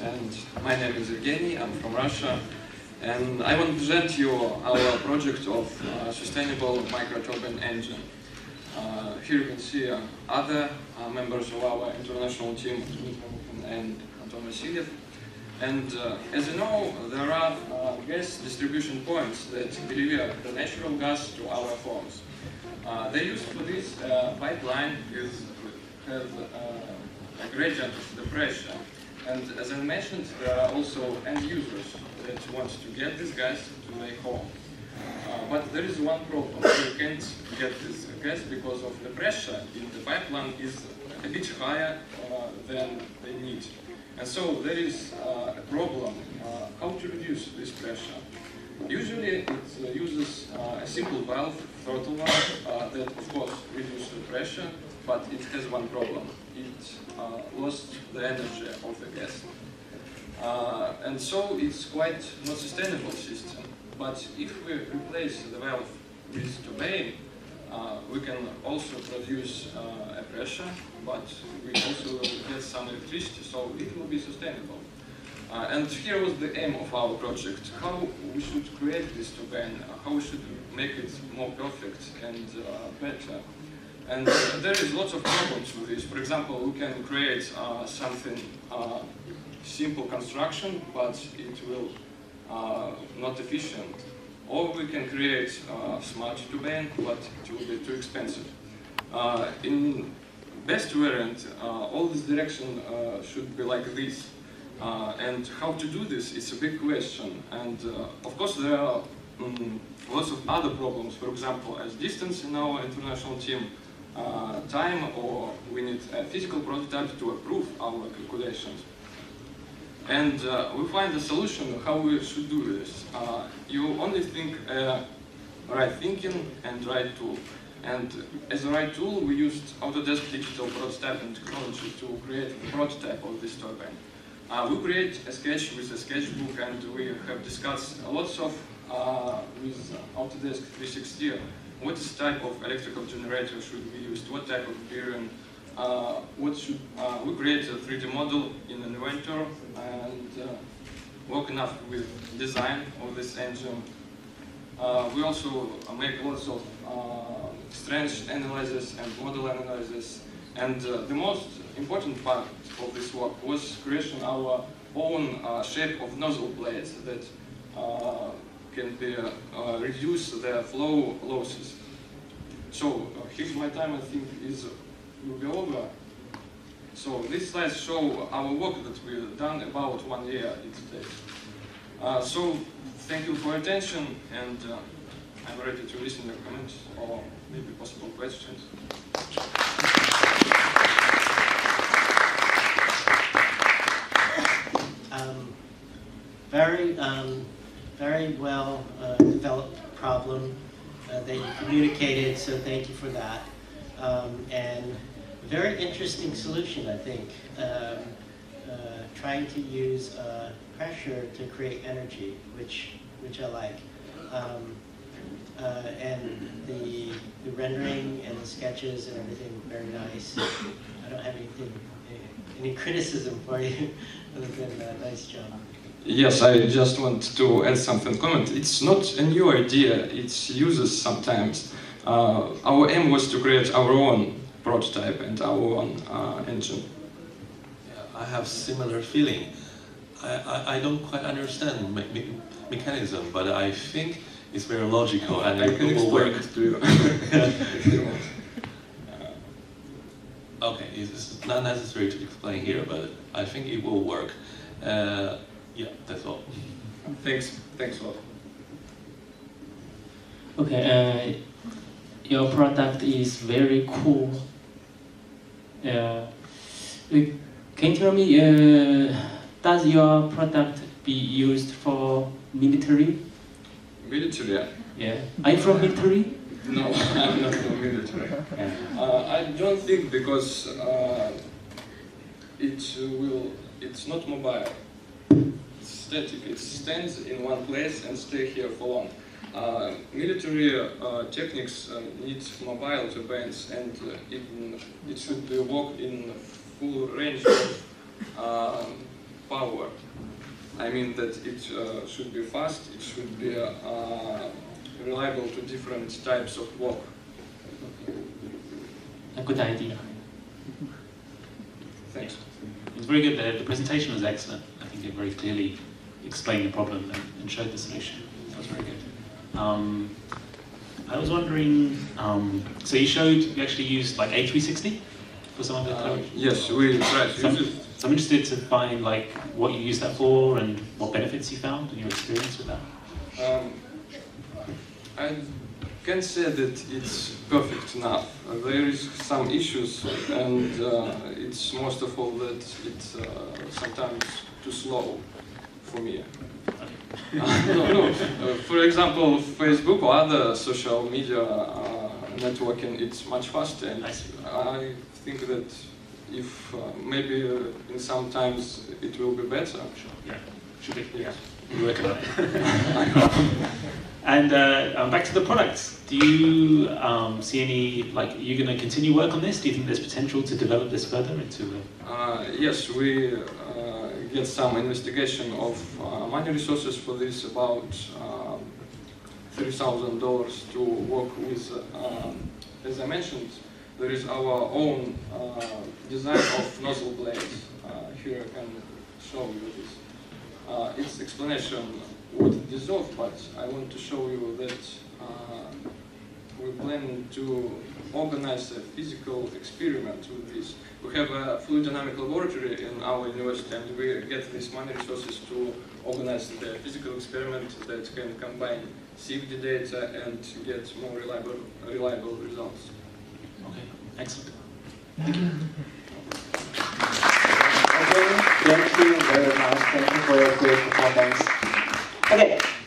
and my name is Evgeny, I'm from Russia, and I want to present you our project of sustainable microturbine engine. Here you can see other members of our international team, and Anton Vasilyev. And as you know, there are gas distribution points that deliver the natural gas to our homes. They use for this pipeline has a gradient of the pressure. And as I mentioned, there are also end users that want to get this gas to their home. But there is one problem. You can't get this gas because of the pressure in the pipeline is a bit higher than they need. And so there is a problem how to reduce this pressure. Usually it uses a simple valve, throttle valve, that of course reduces the pressure, but it has one problem. It lost the energy of the gas. And so it's quite not sustainable system. But if we replace the valve with turbine, we can also produce a pressure, but we also will get some electricity, so it will be sustainable. And here was the aim of our project, how we should create this turbine, how we should make it more perfect and better. And there is lots of problems with this. For example, we can create something simple construction, but it will not efficient. Or we can create smart turbine, but it will be too expensive. In best variant, all this direction should be like this. And how to do this is a big question. And of course there are lots of other problems. For example, as distance in our international team, time, or we need a physical prototype to approve our calculations. And we find a solution how we should do this. You only think right thinking and right tool. And as a right tool, we used Autodesk digital prototyping technology to create the prototype of this turbine. We create a sketch with a sketchbook, and we have discussed lots of with Autodesk 360 what type of electrical generator should be used, what type of bearing, we create a 3D model in an inventor and work enough with design of this engine. We also make lots of strength analysis and model analysis. And the most important part of this work was creation of our own shape of nozzle blades that can be reduce the flow losses. So here's my time, I think, will be over. So these slides show our work that we've done about 1 year it takes. So thank you for your attention, and I'm ready to listen to your comments or maybe possible questions. Very well developed problem that you communicated, so thank you for that. And very interesting solution, I think. Trying to use pressure to create energy, which I like. And the rendering and the sketches and everything, very nice. I don't have any criticism for you, other than a nice job. Yes, I just want to add something. Comment. It's not a new idea. It's uses sometimes. Our aim was to create our own prototype and our own engine. Yeah, I have similar feeling. I don't quite understand mechanism, but I think it's very logical and I can it will explain work. it to you if you want. Okay, it's not necessary to explain here, but I think it will work. Yeah, that's all. Thanks a lot. Okay, your product is very cool. Can you tell me, does your product be used for military? Military? Yeah. Are you from military? No, I'm not from military. I don't think, because it's not mobile. It's static. It stands in one place and stay here for long. Military techniques need mobile turbines, and it should work in full range of power. I mean that it should be fast, it should be reliable to different types of work. A good idea. Thanks. It was very good. The presentation was excellent. I think it very clearly explained the problem and showed the solution. That was very good. I was wondering, so you actually used like A360 for some of the code? Yes, we tried to use it. So I'm interested to find like what you used that for and what benefits you found and your experience with that. I can't say that it's perfect enough. There is some issues, and it's most of all that it's sometimes too slow for me. For example, Facebook or other social media networking, it's much faster. And I think that if maybe in some times it will be better. Sure. Yeah. Should be. Yes. We're working on it. And back to the products. Do you see any, like, are you going to continue work on this? Do you think there's potential to develop this further into a... Yes, we get some investigation of money resources for this, about $3,000 to work with. As I mentioned, there is our own design of nozzle blades. Here I can show you this. Its explanation would dissolve, but I want to show you that we plan to organize a physical experiment with this. We have a fluid dynamic laboratory in our university, and we get these money resources to organize the physical experiment that can combine CFD data and get more reliable results. Okay, excellent. Okay, thank you very much. Thank you for your great performance. Okay.